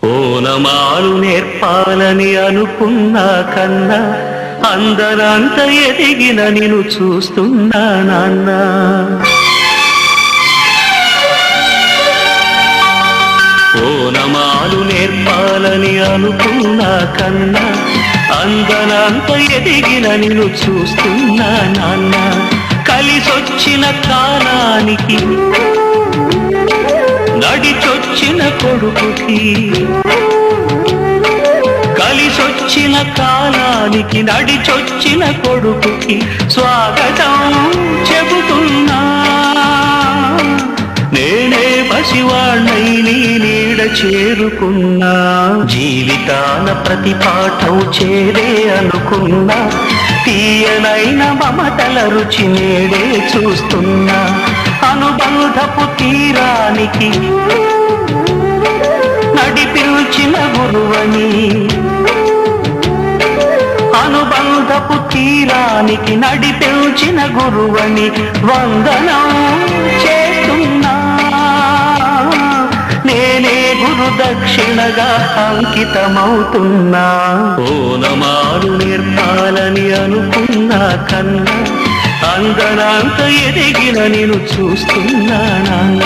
ఓనమాలు నేర్పాలని అనుకున్నా కన్నా అందరంత ఎదిగిన నిన్ను చూస్తున్నా నాన్న. ఓనమాలు నేర్పాలని అనుకున్నా కన్నా అందరంత ఎదిగిన నిన్ను చూస్తున్నా నాన్న. కలిసొచ్చిన కాలానికి నడిచొచ్చిన కొడుకుకి, కలిసొచ్చిన కాలానికి నడిచొచ్చిన కొడుకుకి స్వాగతం చెబుతున్నా. నేనే పసివాణ్ణై నీ నీడ చేరుకున్నా. జీవితాల ప్రతి పాఠం చేరే అనుకున్నా. తీయనైన మమతల రుచి నేడే చూస్తున్నా. అనుబంధపు తీరానికి నడిపించిన గురువని, అనుబంధపు తీరానికి నడిపించిన గురువని వందనం చేస్తున్నా. నేనే గురు దక్షిణగా అంకితమవుతున్నా. ఓనమాలు నేర్పాలని అనుకున్నా కన్నా అందరంత ఎదిగిన నిన్ను చూస్తున్నా నాన్న.